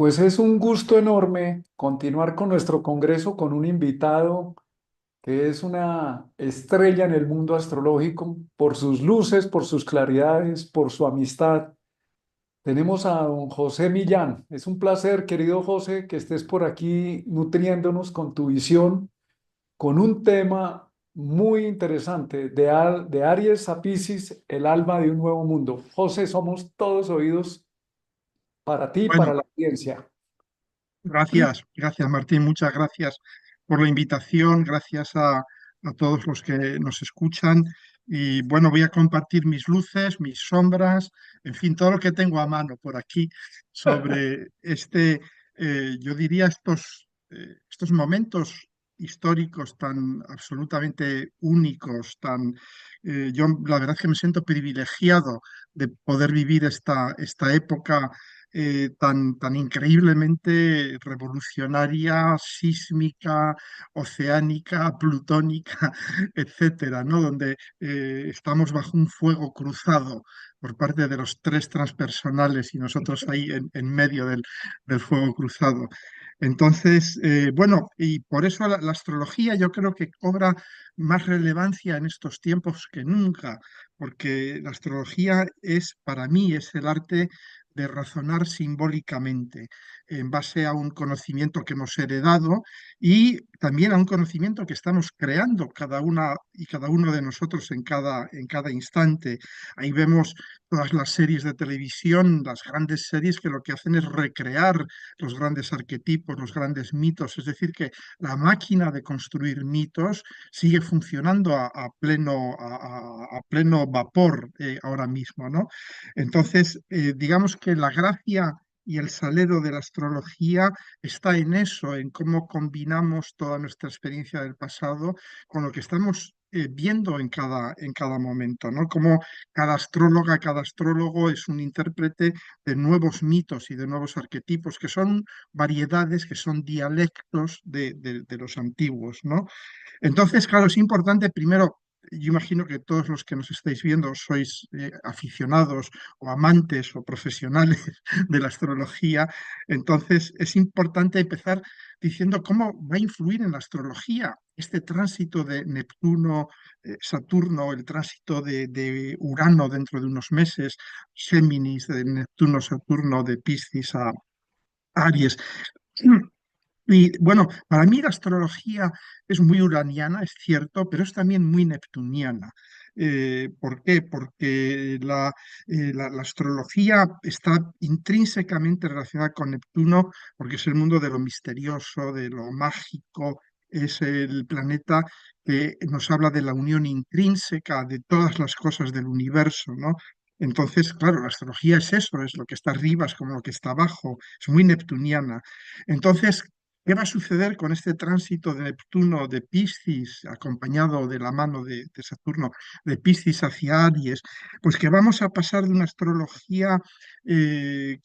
Pues es un gusto enorme continuar con nuestro congreso con un invitado que es una estrella en el mundo astrológico por sus luces, por sus claridades, por su amistad. Tenemos a don José Millán. Es un placer, querido José, que estés por aquí nutriéndonos con tu visión, con un tema muy interesante de Aries a Piscis, el alma de un nuevo mundo. José, somos todos oídos para ti y para Bueno, la audiencia. gracias Martín, muchas gracias por la invitación, gracias a todos los que nos escuchan y bueno, voy a compartir mis luces, mis sombras, en fin, todo lo que tengo a mano por aquí sobre yo diría estos momentos históricos tan absolutamente únicos, yo la verdad es que me siento privilegiado de poder vivir esta época tan increíblemente revolucionaria, sísmica, oceánica, plutónica, etcétera, ¿no? Donde estamos bajo un fuego cruzado por parte de los tres transpersonales y nosotros ahí en medio del fuego cruzado. Entonces, bueno, y por eso la astrología yo creo que cobra más relevancia en estos tiempos que nunca, porque la astrología es, para mí, es el arte de razonar simbólicamente en base a un conocimiento que hemos heredado y también a un conocimiento que estamos creando cada una y cada uno de nosotros en cada instante. Ahí vemos todas las series de televisión, las grandes series que lo que hacen es recrear los grandes arquetipos, los grandes mitos, es decir, que la máquina de construir mitos sigue funcionando a pleno vapor ahora mismo, ¿no? Entonces, digamos que la gracia y el salero de la astrología está en eso, en cómo combinamos toda nuestra experiencia del pasado con lo que estamos viendo en cada momento, ¿no? Como cada astróloga, cada astrólogo es un intérprete de nuevos mitos y de nuevos arquetipos, que son variedades, que son dialectos de los antiguos, ¿no? Entonces, claro, es importante primero, yo imagino que todos los que nos estáis viendo sois aficionados o amantes o profesionales de la astrología, entonces es importante empezar diciendo cómo va a influir en la astrología este tránsito de Neptuno, Saturno, el tránsito de Urano dentro de unos meses, Géminis, de Neptuno, Saturno, de Piscis a Aries. Y bueno, para mí la astrología es muy uraniana, es cierto, pero es también muy neptuniana. ¿Por qué? Porque la astrología está intrínsecamente relacionada con Neptuno, porque es el mundo de lo misterioso, de lo mágico, es el planeta que nos habla de la unión intrínseca de todas las cosas del universo, ¿no? Entonces, claro, la astrología es eso, es lo que está arriba, es como lo que está abajo, es muy neptuniana. Entonces, ¿qué va a suceder con este tránsito de Neptuno de Piscis, acompañado de la mano de Saturno, de Piscis hacia Aries? Pues que vamos a pasar de una astrología eh,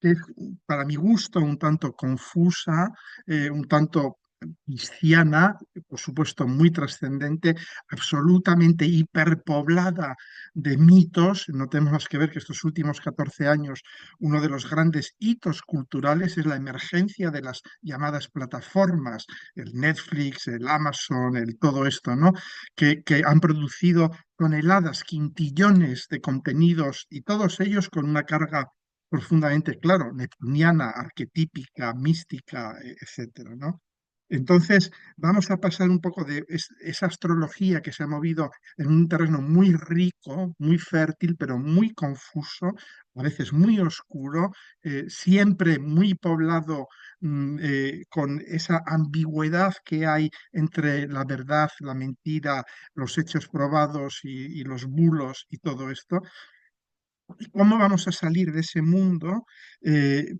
que es, para mi gusto, un tanto confusa, un tanto cristiana, por supuesto muy trascendente, absolutamente hiperpoblada de mitos. No tenemos más que ver que estos últimos 14 años, uno de los grandes hitos culturales es la emergencia de las llamadas plataformas, el Netflix, el Amazon, el todo esto, ¿no? Que han producido toneladas, quintillones de contenidos y todos ellos con una carga profundamente, claro, neptuniana, arquetípica, mística, etcétera, ¿no? Entonces, vamos a pasar un poco de esa astrología que se ha movido en un terreno muy rico, muy fértil, pero muy confuso, a veces muy oscuro, siempre muy poblado con esa ambigüedad que hay entre la verdad, la mentira, los hechos probados y los bulos y todo esto. ¿Cómo vamos a salir de ese mundo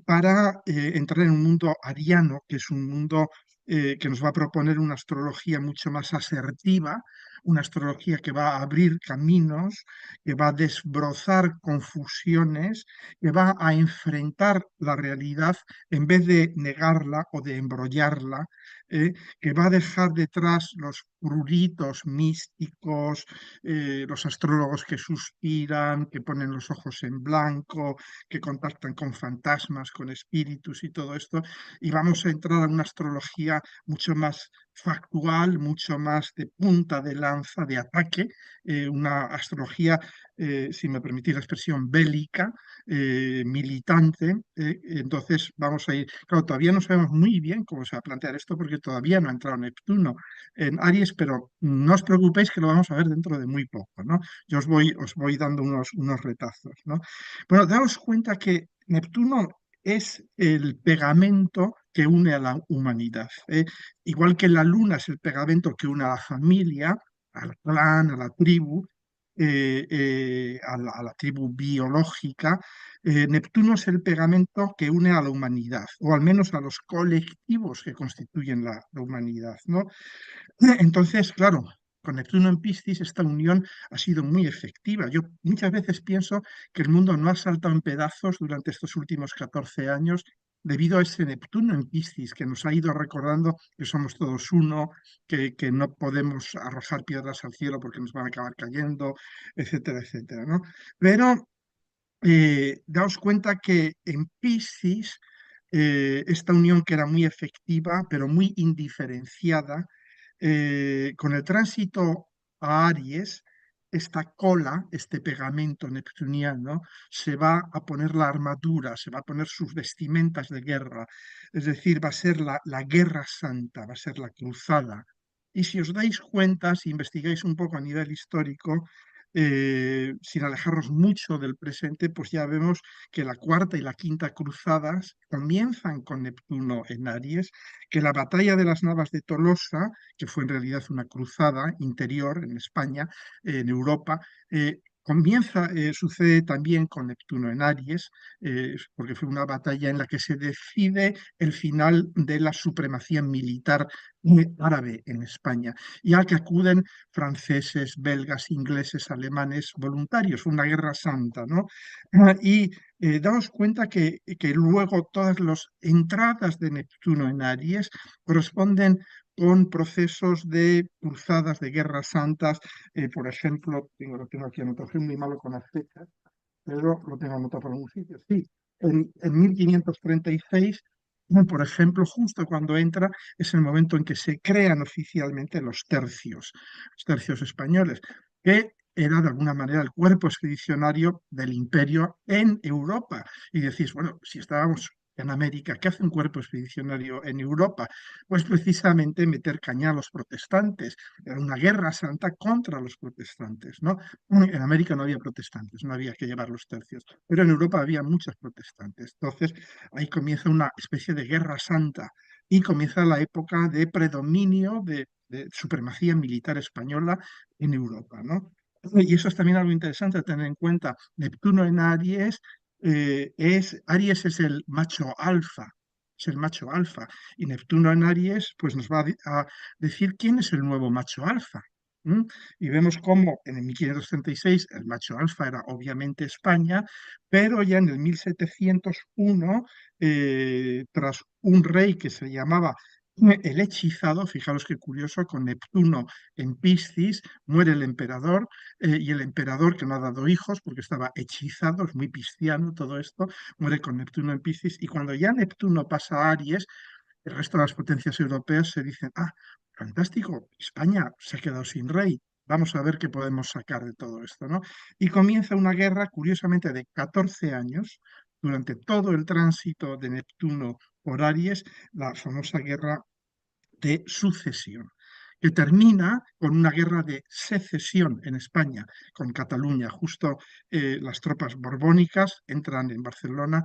para entrar en un mundo ariano, que es un mundo que nos va a proponer una astrología mucho más asertiva, una astrología que va a abrir caminos, que va a desbrozar confusiones, que va a enfrentar la realidad en vez de negarla o de embrollarla, que va a dejar detrás los pruritos místicos, los astrólogos que suspiran, que ponen los ojos en blanco, que contactan con fantasmas, con espíritus y todo esto, y vamos a entrar a una astrología mucho más factual, mucho más de punta de lanza, de ataque, una astrología, si me permitís la expresión, bélica, militante. Entonces vamos a ir, claro, todavía no sabemos muy bien cómo se va a plantear esto porque todavía no ha entrado Neptuno en Aries, pero no os preocupéis que lo vamos a ver dentro de muy poco, ¿no? Yo os voy dando unos retazos, ¿no? Bueno, daos cuenta que Neptuno es el pegamento que une a la humanidad, ¿eh? Igual que la luna es el pegamento que une a la familia, al clan, a la tribu, a la tribu biológica, Neptuno es el pegamento que une a la humanidad, o al menos a los colectivos que constituyen la humanidad, ¿no? Entonces, claro, con Neptuno en Piscis esta unión ha sido muy efectiva. Yo muchas veces pienso que el mundo no ha saltado en pedazos durante estos últimos 14 años debido a ese Neptuno en Piscis que nos ha ido recordando que somos todos uno, que no podemos arrojar piedras al cielo porque nos van a acabar cayendo, etcétera, etcétera, ¿no? Pero daos cuenta que en Piscis esta unión que era muy efectiva, pero muy indiferenciada, con el tránsito a Aries, esta cola, este pegamento neptuniano, se va a poner la armadura, se va a poner sus vestimentas de guerra, es decir, va a ser la guerra santa, va a ser la cruzada. Y si os dais cuenta, si investigáis un poco a nivel histórico, sin alejarnos mucho del presente, pues ya vemos que la cuarta y la quinta cruzadas comienzan con Neptuno en Aries, que la batalla de las Navas de Tolosa, que fue en realidad una cruzada interior en España, en Europa, sucede también con Neptuno en Aries, porque fue una batalla en la que se decide el final de la supremacía militar árabe en España, y al que acuden franceses, belgas, ingleses, alemanes, voluntarios, una guerra santa, ¿no? Y daos cuenta que luego todas las entradas de Neptuno en Aries corresponden con procesos de cruzadas, de guerras santas. Por ejemplo, lo tengo aquí anotado, soy muy malo con las fechas, pero lo tengo anotado por algún sitio. Sí, en 1536, por ejemplo, justo cuando entra, es el momento en que se crean oficialmente los tercios españoles, que era de alguna manera el cuerpo expedicionario del imperio en Europa. Y decís, bueno, si estábamos en América, ¿qué hace un cuerpo expedicionario en Europa? Pues precisamente meter caña a los protestantes. Era una guerra santa contra los protestantes, ¿no? En América no había protestantes, no había que llevar los tercios, pero en Europa había muchos protestantes. Entonces ahí comienza una especie de guerra santa y comienza la época de predominio de supremacía militar española en Europa, ¿no? Y eso es también algo interesante a tener en cuenta. Neptuno en Aries Aries es el macho alfa, es el macho alfa, y Neptuno en Aries pues nos va a decir quién es el nuevo macho alfa. ¿M? Y vemos cómo en el 1536 el macho alfa era obviamente España, pero ya en el 1701, tras un rey que se llamaba el hechizado, fijaros qué curioso, con Neptuno en Piscis, muere el emperador, y el emperador que no ha dado hijos porque estaba hechizado, es muy pisciano todo esto, muere con Neptuno en Piscis, y cuando ya Neptuno pasa a Aries, el resto de las potencias europeas se dicen, ah, fantástico, España se ha quedado sin rey, vamos a ver qué podemos sacar de todo esto, ¿no? Y comienza una guerra, curiosamente, de 14 años, durante todo el tránsito de Neptuno por Aries, la famosa guerra de sucesión, que termina con una guerra de secesión en España, con Cataluña. Justo las tropas borbónicas entran en Barcelona,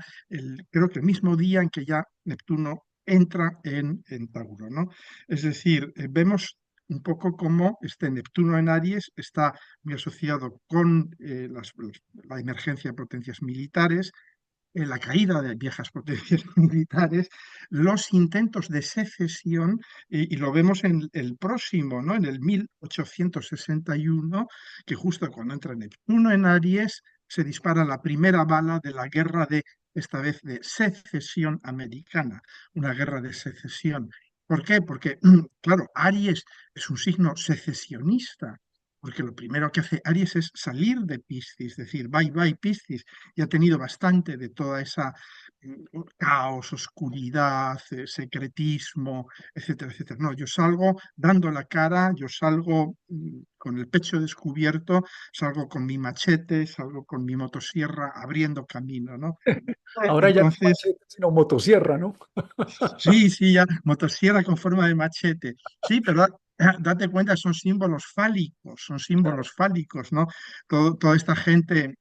creo que el mismo día en que ya Neptuno entra en Tauro, ¿no? Es decir, vemos un poco cómo este Neptuno en Aries está muy asociado con la emergencia de potencias militares, la caída de viejas potencias militares, los intentos de secesión, y lo vemos en el próximo, ¿no? En el 1861, que justo cuando entra Neptuno en Aries, se dispara la primera bala de la guerra de, esta vez, de secesión americana, una guerra de secesión. ¿Por qué? Porque, claro, Aries es un signo secesionista, porque lo primero que hace Aries es salir de Piscis, decir, bye bye Piscis, y ha tenido bastante de toda esa caos, oscuridad, secretismo, etcétera, etcétera. No, yo salgo dando la cara, yo salgo con el pecho descubierto, salgo con mi machete, salgo con mi motosierra, abriendo camino, ¿no? Ahora ya no Entonces, machete, sino motosierra, ¿no? sí, sí, ya, motosierra con forma de machete. Sí, pero date cuenta, son símbolos fálicos, ¿no? Toda esta gente,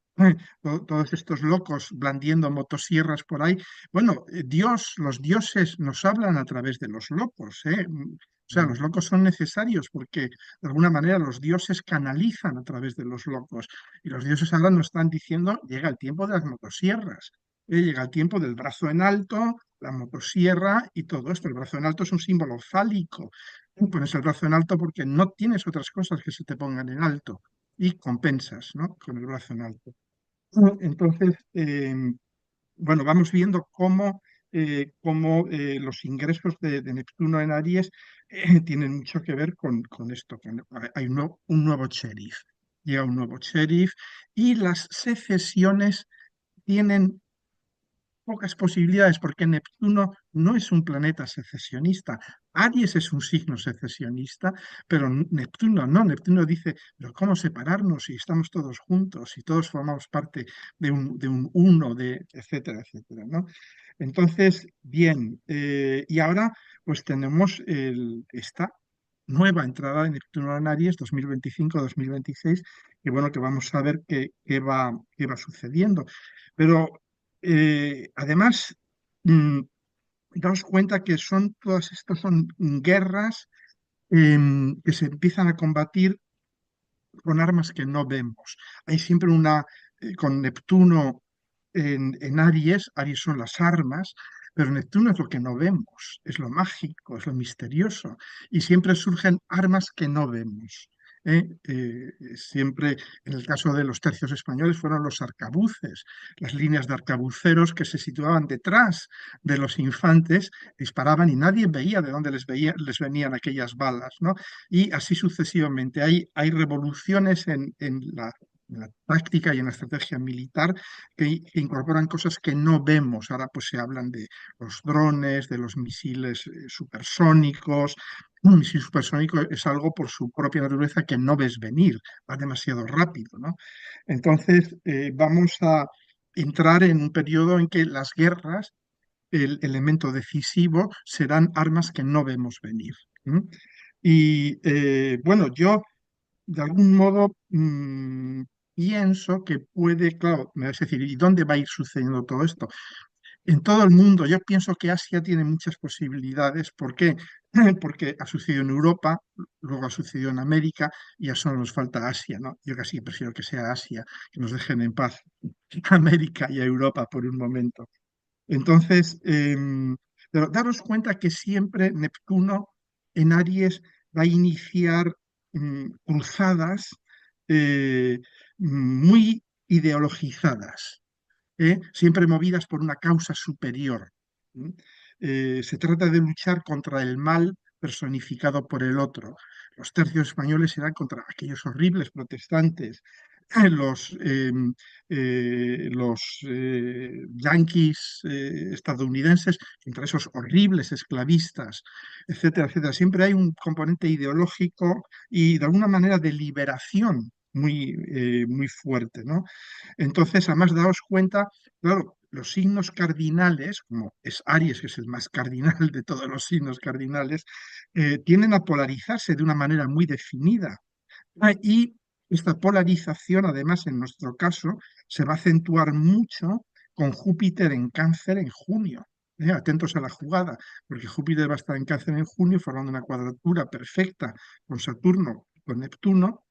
todos estos locos blandiendo motosierras por ahí. Bueno, Dios, los dioses nos hablan a través de los locos, ¿eh? O sea, los locos son necesarios porque de alguna manera los dioses canalizan a través de los locos. Y los dioses ahora nos están diciendo, llega el tiempo de las motosierras, llega el tiempo del brazo en alto, la motosierra y todo esto. El brazo en alto es un símbolo fálico. Tú pones el brazo en alto porque no tienes otras cosas que se te pongan en alto y compensas, ¿no? Con el brazo en alto. Entonces, bueno, vamos viendo cómo los ingresos de Neptuno en Aries tienen mucho que ver con esto. Hay un nuevo sheriff, llega un nuevo sheriff y las secesiones tienen pocas posibilidades porque Neptuno no es un planeta secesionista. Aries es un signo secesionista, pero Neptuno no. Neptuno dice, pero ¿cómo separarnos si estamos todos juntos y todos formamos parte de un uno, etcétera, etcétera, ¿no? Entonces, bien, y ahora pues tenemos esta nueva entrada de Neptuno en Aries 2025-2026, que bueno, que vamos a ver qué va sucediendo. Pero además, mm, daos cuenta que todas estas son guerras que se empiezan a combatir con armas que no vemos. Hay siempre con Neptuno en Aries, Aries son las armas, pero Neptuno es lo que no vemos, es lo mágico, es lo misterioso, y siempre surgen armas que no vemos. Siempre, en el caso de los tercios españoles, fueron los arcabuces, las líneas de arcabuceros que se situaban detrás de los infantes, disparaban y nadie veía de dónde les venían aquellas balas, ¿no? Y así sucesivamente. Hay revoluciones en la táctica y en la estrategia militar que incorporan cosas que no vemos. Ahora pues se hablan de los drones, de los misiles supersónicos. Un misil supersónico es algo por su propia naturaleza que no ves venir, va demasiado rápido, ¿no? Entonces vamos a entrar en un periodo en que las guerras, el elemento decisivo, serán armas que no vemos venir. ¿M? Y bueno, yo de algún modo pienso que puede, claro, me vas a decir, ¿y dónde va a ir sucediendo todo esto? En todo el mundo, yo pienso que Asia tiene muchas posibilidades. ¿Por qué? Porque ha sucedido en Europa, luego ha sucedido en América y ya solo nos falta Asia, ¿no? Yo casi prefiero que sea Asia, que nos dejen en paz a América y a Europa por un momento. Entonces, pero daros cuenta que siempre Neptuno en Aries va a iniciar cruzadas eh, muy ideologizadas, siempre movidas por una causa superior. ¿M? Se trata de luchar contra el mal personificado por el otro. Los tercios españoles eran contra aquellos horribles protestantes, los, yanquis estadounidenses contra esos horribles esclavistas, etcétera, etcétera. Siempre hay un componente ideológico y de alguna manera de liberación muy fuerte, ¿no? Entonces, además, daos cuenta, claro, los signos cardinales, como es Aries, que es el más cardinal de todos los signos cardinales, tienden a polarizarse de una manera muy definida. Y esta polarización, además, en nuestro caso, se va a acentuar mucho con Júpiter en Cáncer en junio. Atentos a la jugada, porque Júpiter va a estar en Cáncer en junio formando una cuadratura perfecta con Saturno y con Neptuno,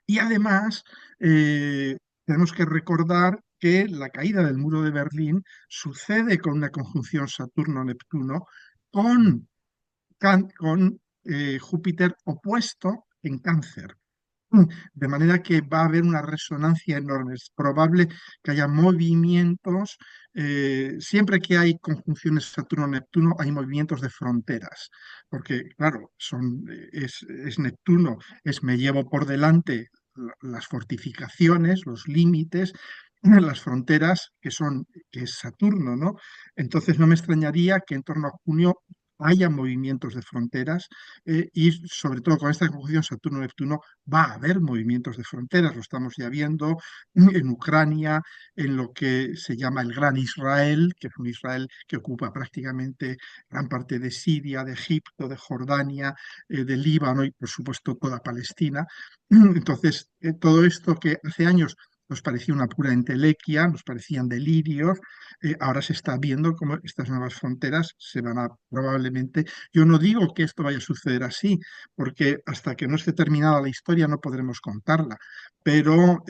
y además, tenemos que recordar que la caída del muro de Berlín sucede con una conjunción Saturno-Neptuno con, con Júpiter opuesto en Cáncer. De manera que va a haber una resonancia enorme. Es probable que haya movimientos. Siempre que hay conjunciones Saturno-Neptuno, hay movimientos de fronteras. Porque, claro, es Neptuno, es me llevo por delante las fortificaciones, los límites, las fronteras que es Saturno, ¿no? Entonces no me extrañaría que en torno a junio haya movimientos de fronteras y sobre todo con esta conjunción Saturno-Neptuno va a haber movimientos de fronteras, lo estamos ya viendo en Ucrania, en lo que se llama el Gran Israel, que es un Israel que ocupa prácticamente gran parte de Siria, de Egipto, de Jordania, de Líbano y por supuesto toda Palestina. Entonces, todo esto que hace años nos parecía una pura entelequia, nos parecían delirios, ahora se está viendo cómo estas nuevas fronteras se van a probablemente, yo no digo que esto vaya a suceder así, porque hasta que no esté terminada la historia no podremos contarla. Pero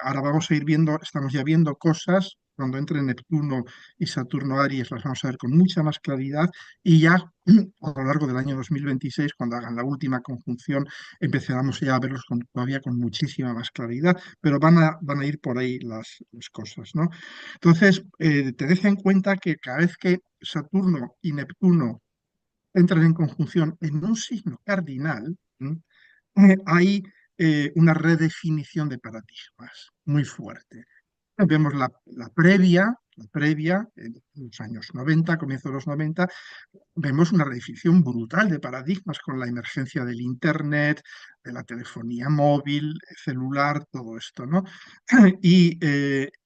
ahora vamos a ir viendo, estamos ya viendo cosas, cuando entre Neptuno y Saturno Aries las vamos a ver con mucha más claridad y ya a lo largo del año 2026, cuando hagan la última conjunción, empezaremos ya a verlos todavía con muchísima más claridad, pero van a ir por ahí las cosas, ¿no? Entonces, tened en cuenta que cada vez que Saturno y Neptuno entran en conjunción en un signo cardinal, ¿m? Hay una redefinición de paradigmas muy fuerte. Vemos la previa, en los años 90, comienzo de los 90, vemos una redefinición brutal de paradigmas con la emergencia del Internet, de la telefonía móvil, celular, todo esto, ¿no? Y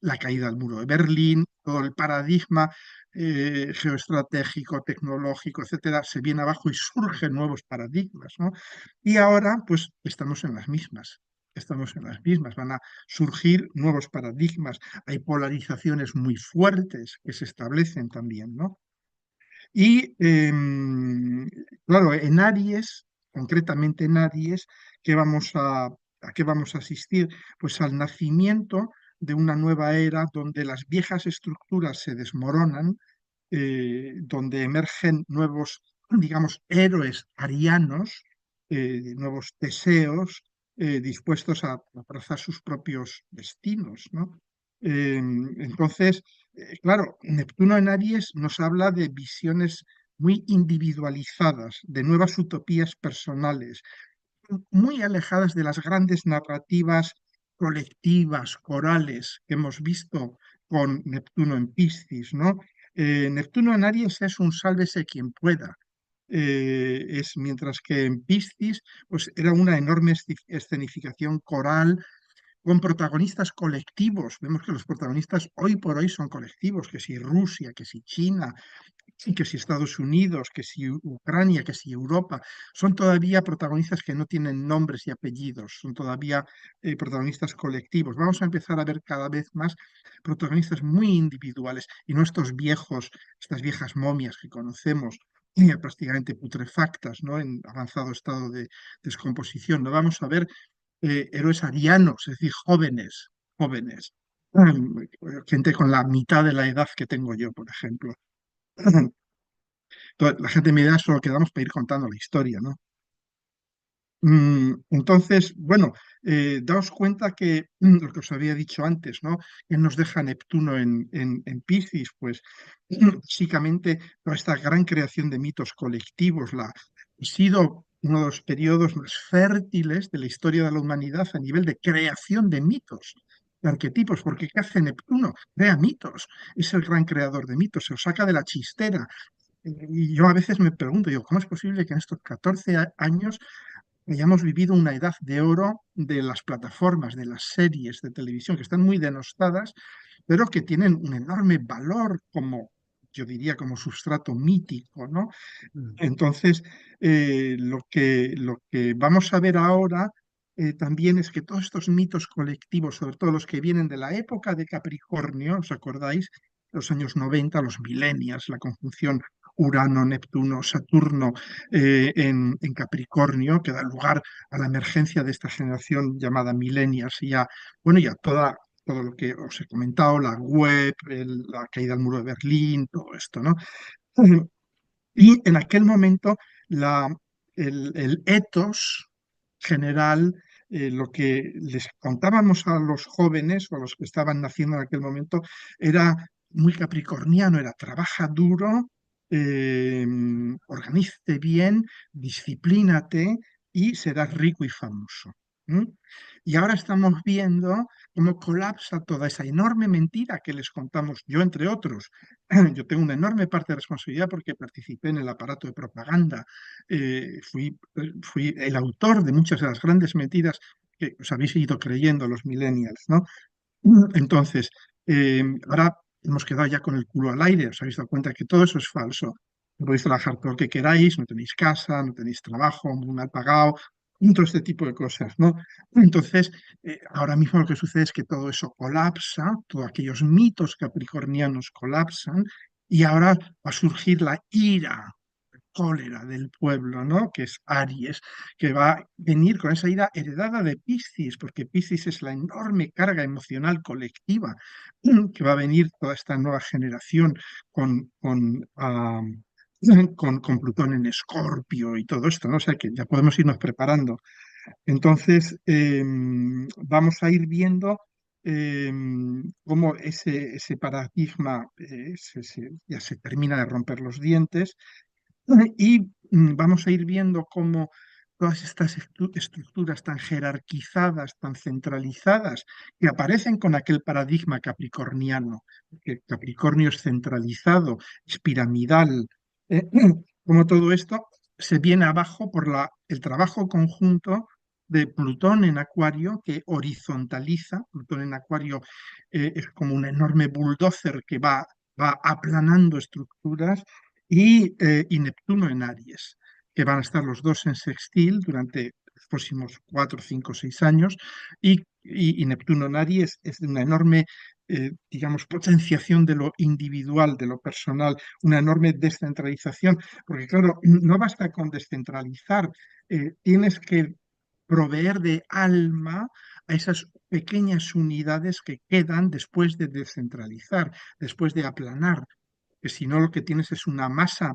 la caída del muro de Berlín, todo el paradigma geoestratégico, tecnológico, etcétera, se viene abajo y surgen nuevos paradigmas, ¿no? Y ahora, pues, estamos en las mismas. Estamos en las mismas, van a surgir nuevos paradigmas, hay polarizaciones muy fuertes que se establecen también, ¿no? Y claro, en Aries, concretamente en Aries, ¿a qué vamos a asistir? Pues al nacimiento de una nueva era donde las viejas estructuras se desmoronan, donde emergen nuevos, digamos, héroes arianos, nuevos Teseos, dispuestos a trazar sus propios destinos, ¿no? Entonces, claro, Neptuno en Aries nos habla de visiones muy individualizadas, de nuevas utopías personales, muy alejadas de las grandes narrativas colectivas, corales que hemos visto con Neptuno en Piscis, ¿no? Neptuno en Aries es un sálvese quien pueda. Mientras que en Piscis pues era una enorme escenificación coral con protagonistas colectivos. Vemos que los protagonistas hoy por hoy son colectivos, que si Rusia, que si China, y que si Estados Unidos, que si Ucrania, que si Europa, son todavía protagonistas que no tienen nombres y apellidos, son todavía protagonistas colectivos. Vamos a empezar a ver cada vez más protagonistas muy individuales y no estos viejos, estas viejas momias que conocemos prácticamente putrefactas, ¿no? En avanzado estado de descomposición. No vamos a ver héroes arianos, es decir, jóvenes, gente con la mitad de la edad que tengo yo, por ejemplo. La gente me dirá, solo quedamos para ir contando la historia, ¿no? Entonces, bueno, daos cuenta que lo que os había dicho antes, ¿no? Que nos deja Neptuno en Piscis, pues básicamente toda esta gran creación de mitos colectivos ha sido uno de los periodos más fértiles de la historia de la humanidad a nivel de creación de mitos, de arquetipos, porque ¿qué hace Neptuno? Crea mitos, es el gran creador de mitos, se los saca de la chistera. Y yo a veces me pregunto, digo, ¿cómo es posible que en estos 14 años hayamos vivido una edad de oro de las plataformas, de las series de televisión, que están muy denostadas, pero que tienen un enorme valor como, yo diría, como sustrato mítico, ¿no? Mm. Entonces, lo que vamos a ver ahora también es que todos estos mitos colectivos, sobre todo los que vienen de la época de Capricornio, ¿os acordáis? Los años 90, los millennials, la conjunción Urano, Neptuno, Saturno en Capricornio, que da lugar a la emergencia de esta generación llamada millennials y bueno, y a toda todo lo que os he comentado, la web, la caída del muro de Berlín, todo esto, ¿no? Y en aquel momento la, el ethos general, lo que les contábamos a los jóvenes o a los que estaban naciendo en aquel momento, era muy capricorniano, era trabaja duro, eh, organízate bien, disciplínate y serás rico y famoso. ¿M? Y ahora estamos viendo cómo colapsa toda esa enorme mentira que les contamos, yo entre otros. Yo tengo una enorme parte de responsabilidad porque participé en el aparato de propaganda, fui el autor de muchas de las grandes mentiras que os habéis ido creyendo los millennials, ¿no? Entonces, ahora hemos quedado ya con el culo al aire, os habéis dado cuenta que todo eso es falso. Podéis trabajar todo lo que queráis, no tenéis casa, no tenéis trabajo, muy mal pagado, todo este tipo de cosas, ¿no? Entonces, ahora mismo lo que sucede es que todo eso colapsa, todos aquellos mitos capricornianos colapsan, y ahora va a surgir la ira, cólera del pueblo, ¿no? Que es Aries, que va a venir con esa ira heredada de Piscis, porque Piscis es la enorme carga emocional colectiva que va a venir toda esta nueva generación con, con, ah, con Plutón en Escorpio y todo esto, ¿no? O sea que ya podemos irnos preparando. Entonces, vamos a ir viendo cómo ese paradigma ya se termina de romper los dientes y vamos a ir viendo cómo todas estas estructuras tan jerarquizadas, tan centralizadas, que aparecen con aquel paradigma capricorniano, que Capricornio es centralizado, es piramidal, eh, como todo esto se viene abajo por el trabajo conjunto de Plutón en Acuario, que horizontaliza. Plutón en Acuario es como un enorme bulldozer que va aplanando estructuras y Neptuno en Aries, que van a estar los dos en sextil durante los próximos 4, 5, 6 años, y Neptuno en Aries es de una enorme, digamos, potenciación de lo individual, de lo personal, una enorme descentralización, porque claro, no basta con descentralizar, tienes que proveer de alma a esas pequeñas unidades que quedan después de descentralizar, después de aplanar, que si no lo que tienes es una masa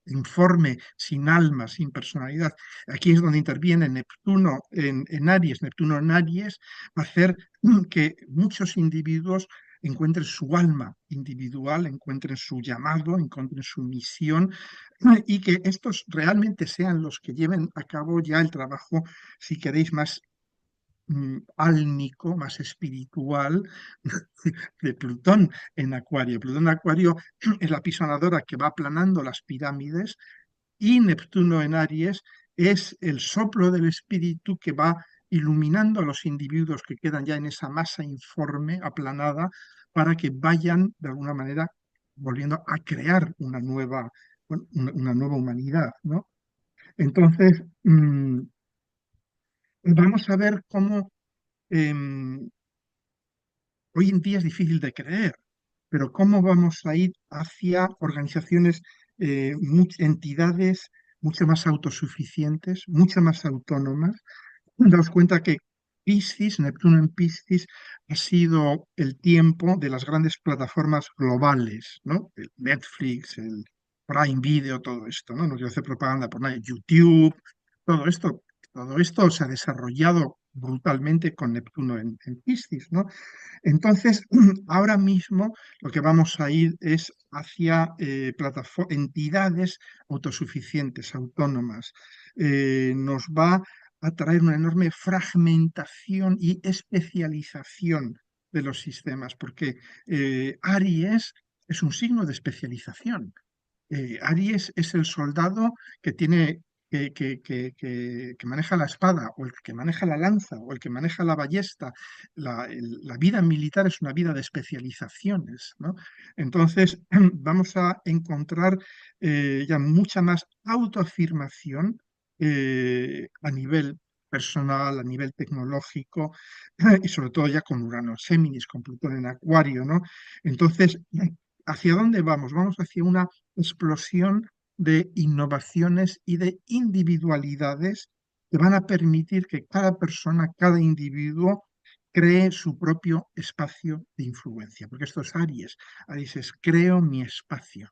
informe, sin alma, sin personalidad. Aquí es donde interviene Neptuno en Aries. Neptuno en Aries va a hacer que muchos individuos encuentren su alma individual, encuentren su llamado, encuentren su misión y que estos realmente sean los que lleven a cabo ya el trabajo, si queréis, más álmico, más espiritual de Plutón en Acuario. Plutón en Acuario es la pisonadora que va aplanando las pirámides y Neptuno en Aries es el soplo del espíritu que va iluminando a los individuos que quedan ya en esa masa informe, aplanada, para que vayan de alguna manera volviendo a crear una nueva, bueno, una nueva humanidad, ¿no? Entonces, vamos a ver cómo em, hoy en día es difícil de creer, pero ¿cómo vamos a ir hacia organizaciones, entidades mucho más autosuficientes, mucho más autónomas? Daos cuenta que Piscis, Neptuno en Piscis, ha sido el tiempo de las grandes plataformas globales, ¿no? El Netflix, el Prime Video, todo esto, ¿no? No quiero hacer propaganda por nadie, YouTube, todo esto, todo esto se ha desarrollado brutalmente con Neptuno en Piscis, ¿no? Entonces, ahora mismo lo que vamos a ir es hacia entidades autosuficientes, autónomas. Nos va a traer una enorme fragmentación y especialización de los sistemas, porque Aries es un signo de especialización. Aries es el soldado que tiene que maneja la espada, o el que maneja la lanza, o el que maneja la ballesta. La vida militar es una vida de especializaciones, ¿no? Entonces, vamos a encontrar ya mucha más autoafirmación a nivel personal, a nivel tecnológico, y sobre todo ya con Urano en Géminis, con Plutón en Acuario, ¿no? Entonces, ¿hacia dónde vamos? Vamos hacia una explosión de innovaciones y de individualidades que van a permitir que cada persona, cada individuo cree su propio espacio de influencia, porque esto es Aries. Aries es creo mi espacio,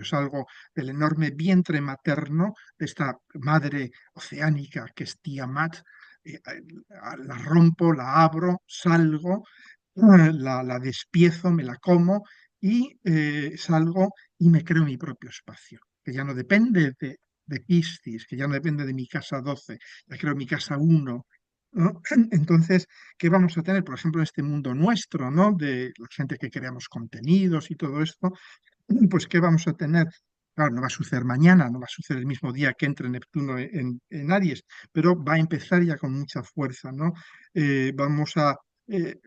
salgo del enorme vientre materno de esta madre oceánica que es Tiamat, la rompo, la abro, salgo, la despiezo, me la como y salgo y me creo mi propio espacio, que ya no depende de Piscis, que ya no depende de mi casa 12, ya creo mi casa 1, ¿no? Entonces, ¿qué vamos a tener? Por ejemplo, en este mundo nuestro, ¿no? De la gente que creamos contenidos y todo esto, pues ¿qué vamos a tener? Claro, no va a suceder mañana, no va a suceder el mismo día que entre Neptuno en Aries, pero va a empezar ya con mucha fuerza, ¿no? Vamos a eh,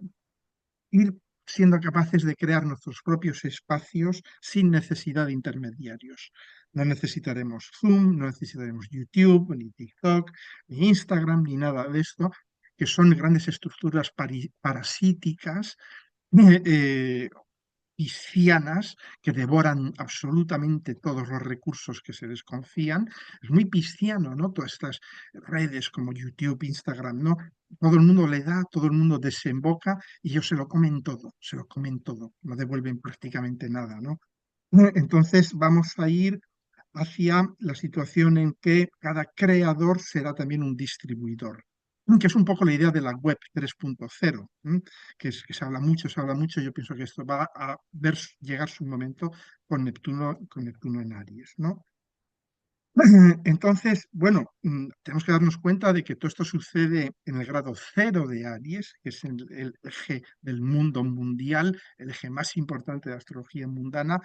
ir siendo capaces de crear nuestros propios espacios sin necesidad de intermediarios. No necesitaremos Zoom, no necesitaremos YouTube, ni TikTok, ni Instagram, ni nada de esto, que son grandes estructuras parasíticas, eh, piscianas que devoran absolutamente todos los recursos que se les confían. Es muy pisciano, ¿no? Todas estas redes como YouTube, Instagram, ¿no? Todo el mundo le da, todo el mundo desemboca y ellos se lo comen todo, no devuelven prácticamente nada, ¿no? Entonces vamos a ir hacia la situación en que cada creador será también un distribuidor, que es un poco la idea de la web 3.0, que se habla mucho, yo pienso que esto va a ver llegar su momento con Neptuno en Aries, ¿no? Entonces, bueno, tenemos que darnos cuenta de que todo esto sucede en el grado cero de Aries, que es el eje del mundo mundial, el eje más importante de la astrología mundana.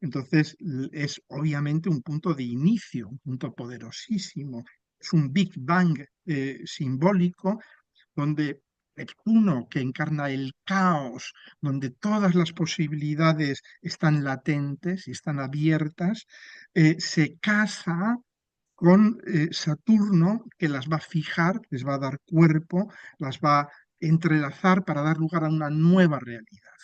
Entonces, es obviamente un punto de inicio, un punto poderosísimo. Es un Big Bang simbólico donde Neptuno, que encarna el caos, donde todas las posibilidades están latentes y están abiertas, se casa con Saturno, que las va a fijar, les va a dar cuerpo, las va a entrelazar para dar lugar a una nueva realidad,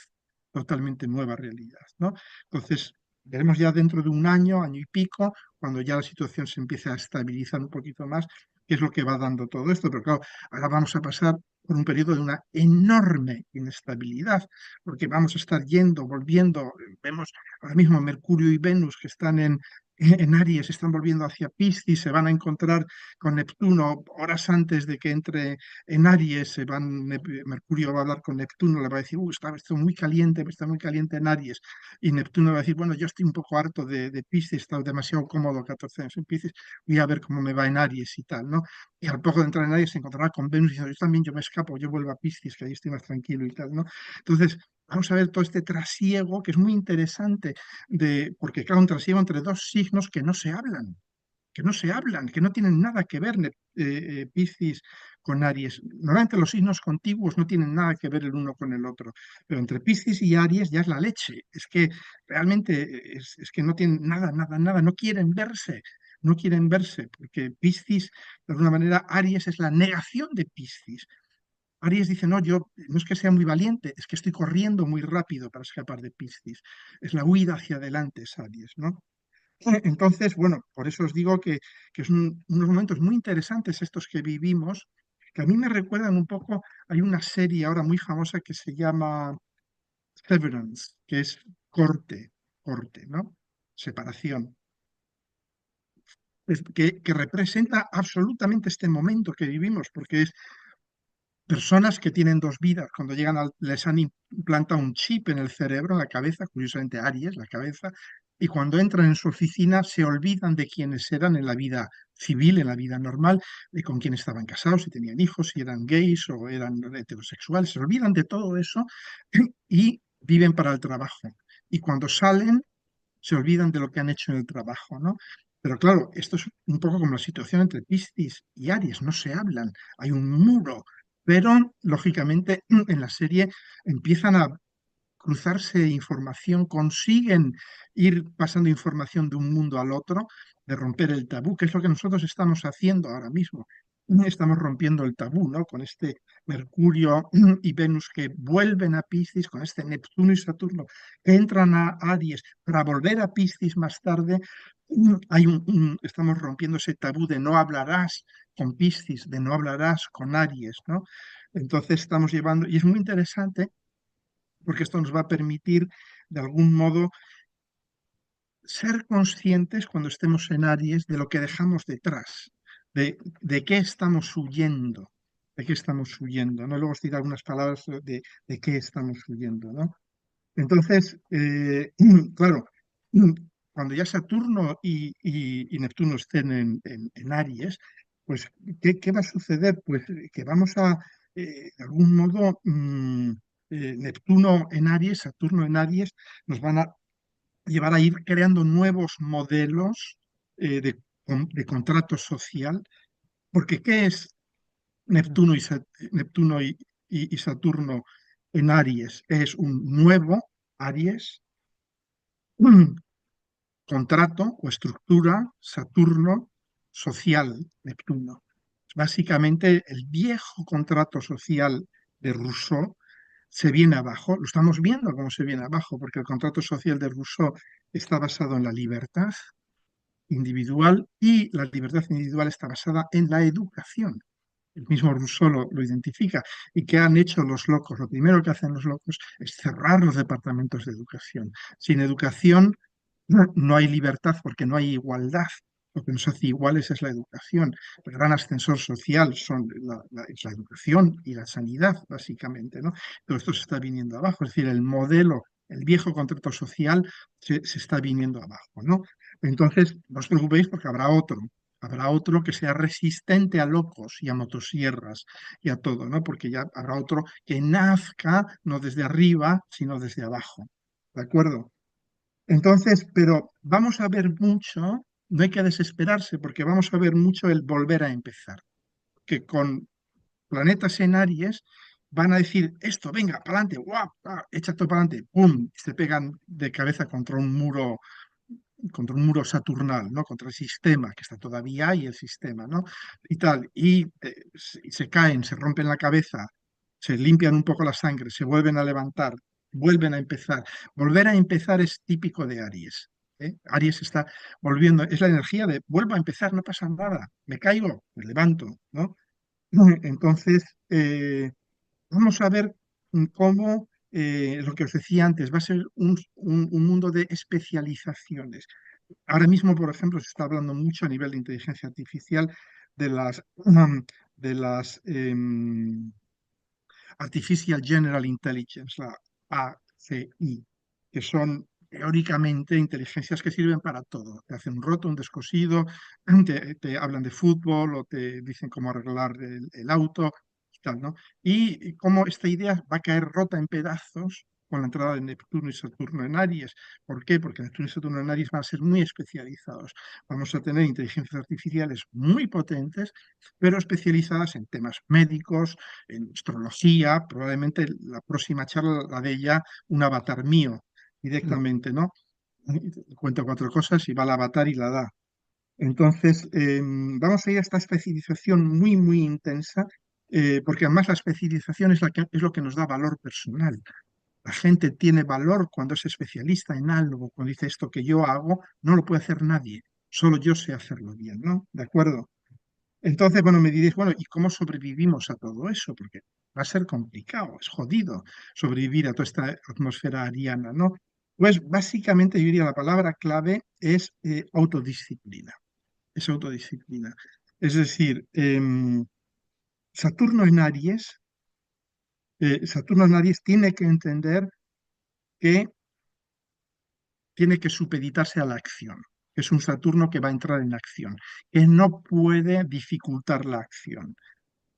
totalmente nueva realidad, ¿no? Entonces, veremos ya dentro de un año, año y pico, cuando ya la situación se empiece a estabilizar un poquito más, qué es lo que va dando todo esto. Pero claro, ahora vamos a pasar por un periodo de una enorme inestabilidad, porque vamos a estar yendo, volviendo, vemos ahora mismo Mercurio y Venus que están en Aries, están volviendo hacia Piscis, se van a encontrar con Neptuno horas antes de que entre en Aries, Mercurio va a hablar con Neptuno, le va a decir, está esto muy caliente, está muy caliente en Aries, y Neptuno va a decir, bueno, yo estoy un poco harto de Piscis, he estado demasiado cómodo 14 años en Piscis, voy a ver cómo me va en Aries y tal, ¿no? Y al poco de entrar en Aries se encontrará con Venus y dice, yo también, yo me escapo, yo vuelvo a Piscis, que ahí estoy más tranquilo y tal, ¿no? Entonces, vamos a ver todo este trasiego que es muy interesante, porque claro, un trasiego entre dos signos que no tienen nada que ver Piscis con Aries. Normalmente los signos contiguos no tienen nada que ver el uno con el otro, pero entre Piscis y Aries ya es la leche. Es que realmente es que no tienen nada, nada, nada, no quieren verse. No quieren verse, porque Piscis, de alguna manera, Aries es la negación de Piscis. Aries dice, no, yo no es que sea muy valiente, es que estoy corriendo muy rápido para escapar de Piscis. Es la huida hacia adelante, es Aries, ¿no? Entonces, bueno, por eso os digo que es unos momentos muy interesantes estos que vivimos, que a mí me recuerdan un poco, hay una serie ahora muy famosa que se llama Severance, que es corte, ¿no? Separación, que representa absolutamente este momento que vivimos, porque es personas que tienen dos vidas, cuando llegan les han implantado un chip en el cerebro, en la cabeza, curiosamente Aries, la cabeza, y cuando entran en su oficina se olvidan de quiénes eran en la vida civil, en la vida normal, de con quién estaban casados, si tenían hijos, si eran gays o eran heterosexuales, se olvidan de todo eso y viven para el trabajo. Y cuando salen, se olvidan de lo que han hecho en el trabajo, ¿no? Pero claro, esto es un poco como la situación entre Piscis y Aries, no se hablan, hay un muro, pero lógicamente en la serie empiezan a cruzarse información, consiguen ir pasando información de un mundo al otro, de romper el tabú, que es lo que nosotros estamos haciendo ahora mismo. estamos rompiendo el tabú, ¿no? Con este Mercurio y Venus que vuelven a Piscis, con este Neptuno y Saturno que entran a Aries para volver a Piscis más tarde. Estamos rompiendo ese tabú de no hablarás con Piscis, de no hablarás con Aries, ¿no? Entonces estamos llevando, y es muy interesante porque esto nos va a permitir, de algún modo, ser conscientes cuando estemos en Aries de lo que dejamos detrás, de qué estamos huyendo, de qué estamos huyendo, ¿no? Luego os diré algunas palabras de qué estamos huyendo, ¿no? Entonces, claro, cuando ya Saturno y Neptuno estén en Aries, pues, ¿qué va a suceder? Pues que vamos a, de algún modo, Neptuno en Aries, Saturno en Aries, nos van a llevar a ir creando nuevos modelos de contrato social, porque ¿qué es Neptuno y Saturno en Aries? Es un nuevo Aries, un contrato o estructura Saturno social Neptuno. Básicamente el viejo contrato social de Rousseau se viene abajo, lo estamos viendo cómo se viene abajo, porque el contrato social de Rousseau está basado en la libertad individual y la libertad individual está basada en la educación. El mismo Rousseau lo identifica. ¿Y qué han hecho los locos? Lo primero que hacen los locos es cerrar los departamentos de educación. Sin educación no hay libertad porque no hay igualdad. Lo que nos hace iguales es la educación. El gran ascensor social es la educación y la sanidad, básicamente, ¿no? Todo esto se está viniendo abajo. Es decir, el modelo, el viejo contrato social se está viniendo abajo, ¿no? Entonces, no os preocupéis porque habrá otro. Habrá otro que sea resistente a locos y a motosierras y a todo, ¿no? Porque ya habrá otro que nazca no desde arriba, sino desde abajo. ¿De acuerdo? Entonces, pero vamos a ver mucho, no hay que desesperarse porque vamos a ver mucho el volver a empezar, que con planetas en Aries van a decir esto, venga, para adelante, guau, echa todo para adelante, ¡pum! Y se pegan de cabeza contra un muro saturnal, ¿no? Contra el sistema, que está todavía ahí el sistema, ¿no? Y tal, y se caen, se rompen la cabeza, se limpian un poco la sangre, se vuelven a levantar, vuelven a empezar. Volver a empezar es típico de Aries. ¿Eh? Aries está volviendo, es la energía de vuelvo a empezar, no pasa nada, me caigo, me levanto, ¿no? Entonces, vamos a ver cómo lo que os decía antes va a ser un mundo de especializaciones. Ahora mismo, por ejemplo, se está hablando mucho a nivel de inteligencia artificial de las Artificial General Intelligence, la AGI, que son teóricamente inteligencias que sirven para todo. Te hacen un roto, un descosido, te hablan de fútbol o te dicen cómo arreglar el auto y tal, ¿no? Y cómo esta idea va a caer rota en pedazos con la entrada de Neptuno y Saturno en Aries. ¿Por qué? Porque Neptuno y Saturno en Aries van a ser muy especializados. Vamos a tener inteligencias artificiales muy potentes, pero especializadas en temas médicos, en astrología, probablemente la próxima charla la de ella, un avatar mío directamente, ¿no? Cuento cuatro cosas y va al avatar y la da. Entonces, vamos a ir a esta especialización muy, muy intensa, porque además la especialización es lo que nos da valor personal. La gente tiene valor cuando es especialista en algo, cuando dice esto que yo hago, no lo puede hacer nadie, solo yo sé hacerlo bien, ¿no? ¿De acuerdo? Entonces, bueno, me diréis, bueno, ¿y cómo sobrevivimos a todo eso? Porque va a ser complicado, es jodido sobrevivir a toda esta atmósfera ariana, ¿no? Pues básicamente yo diría la palabra clave es autodisciplina, es autodisciplina. Es decir, Saturno en Aries, Saturno en Aries tiene que entender que tiene que supeditarse a la acción. Es un Saturno que va a entrar en acción, que no puede dificultar la acción,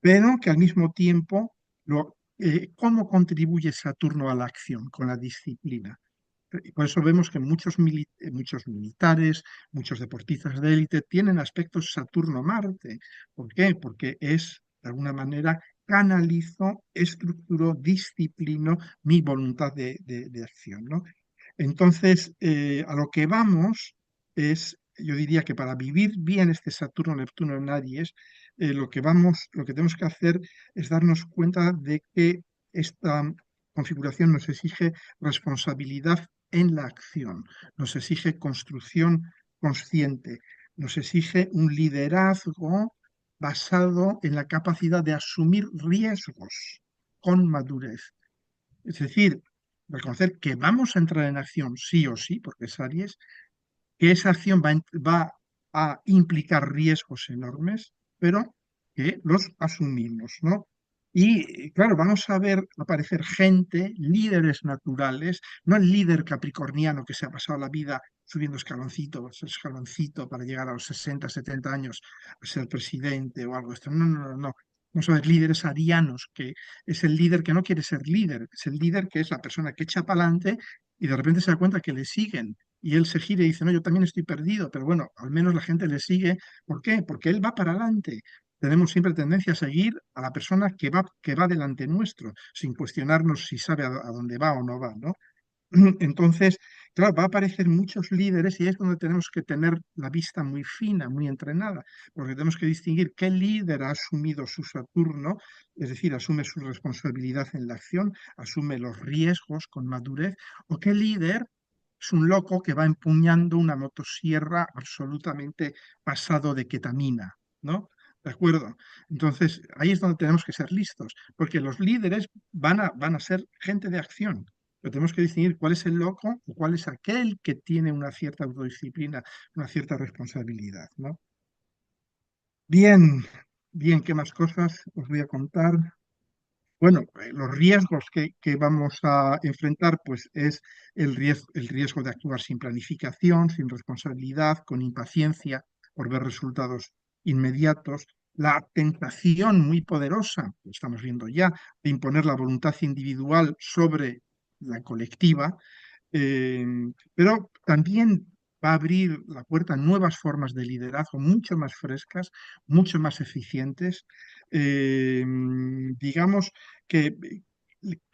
pero que al mismo tiempo, ¿cómo contribuye Saturno a la acción? Con la disciplina. Y por eso vemos que muchos militares, muchos deportistas de élite tienen aspectos Saturno-Marte. ¿Por qué? Porque es, de alguna manera, canalizo, estructuro, disciplino mi voluntad de acción, ¿no? Entonces, a lo que vamos es yo diría que para vivir bien este Saturno-Neptuno en Aries, lo que tenemos que hacer es darnos cuenta de que esta configuración nos exige responsabilidad en la acción, nos exige construcción consciente, nos exige un liderazgo basado en la capacidad de asumir riesgos con madurez. Es decir, reconocer que vamos a entrar en acción sí o sí, porque es Aries, que esa acción va a implicar riesgos enormes, pero que los asumimos, ¿no? Y claro, vamos a ver aparecer gente, líderes naturales, no el líder capricorniano que se ha pasado la vida subiendo escaloncito, escaloncito para llegar a los 60, 70 años a ser presidente o algo de esto. No, no, no, no. Vamos a ver líderes arianos, que es el líder que no quiere ser líder, es el líder que es la persona que echa para adelante y de repente se da cuenta que le siguen y él se gira y dice, no, yo también estoy perdido, pero bueno, al menos la gente le sigue. ¿Por qué? Porque él va para adelante. Tenemos siempre tendencia a seguir a la persona que va delante nuestro, sin cuestionarnos si sabe a dónde va o no va, ¿no? Entonces, claro, va a aparecer muchos líderes y es donde tenemos que tener la vista muy fina, muy entrenada, porque tenemos que distinguir qué líder ha asumido su Saturno, es decir, asume su responsabilidad en la acción, asume los riesgos con madurez, o qué líder es un loco que va empuñando una motosierra absolutamente pasado de ketamina, ¿no? ¿De acuerdo? Entonces, ahí es donde tenemos que ser listos, porque los líderes van a ser gente de acción, pero tenemos que distinguir cuál es el loco o cuál es aquel que tiene una cierta autodisciplina, una cierta responsabilidad, ¿no? Bien, bien, ¿qué más cosas os voy a contar? Bueno, los riesgos que vamos a enfrentar, pues es el riesgo de actuar sin planificación, sin responsabilidad, con impaciencia por ver resultados inmediatos, la tentación muy poderosa, lo estamos viendo ya, de imponer la voluntad individual sobre la colectiva, eh, pero también va a abrir la puerta a nuevas formas de liderazgo mucho más frescas, mucho más eficientes. Eh, digamos que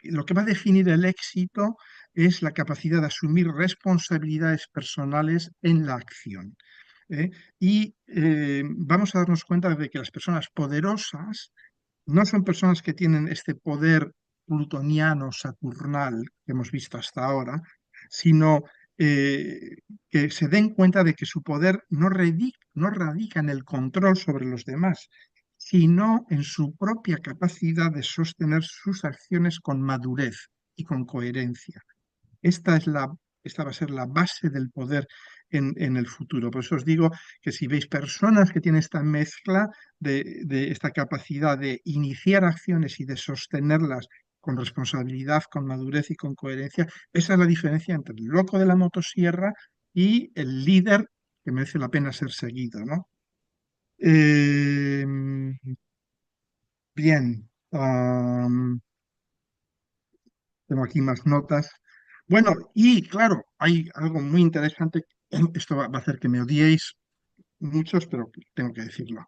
lo que va a definir el éxito es la capacidad de asumir responsabilidades personales en la acción. ¿Eh? Y vamos a darnos cuenta de que las personas poderosas no son personas que tienen este poder plutoniano, saturnal que hemos visto hasta ahora, sino que se den cuenta de que su poder no radica en el control sobre los demás, sino en su propia capacidad de sostener sus acciones con madurez y con coherencia. Esta va a ser la base del poder en el futuro. Por eso os digo que si veis personas que tienen esta mezcla de esta capacidad de iniciar acciones y de sostenerlas con responsabilidad, con madurez y con coherencia, esa es la diferencia entre el loco de la motosierra y el líder que merece la pena ser seguido, ¿no? Eh, bien, tengo aquí más notas. Bueno, y claro, hay algo muy interesante. Esto va a hacer que me odiéis muchos, pero tengo que decirlo.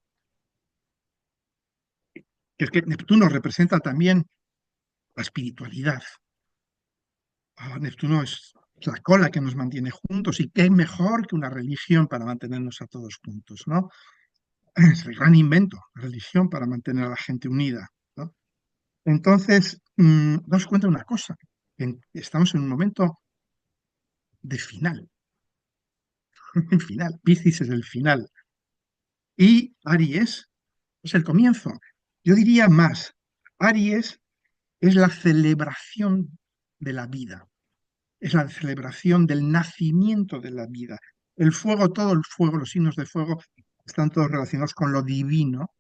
Que es que Neptuno representa también la espiritualidad. Neptuno es la cola que nos mantiene juntos y qué mejor que una religión para mantenernos a todos juntos, ¿no? Es el gran invento, la religión para mantener a la gente unida, ¿no? Entonces, daos cuenta de una cosa, estamos en un momento de final, el final, Piscis es el final, y Aries es el comienzo. Yo diría más, Aries es la celebración de la vida, es la celebración del nacimiento de la vida. El fuego, todo el fuego, los signos de fuego están todos relacionados con lo divino,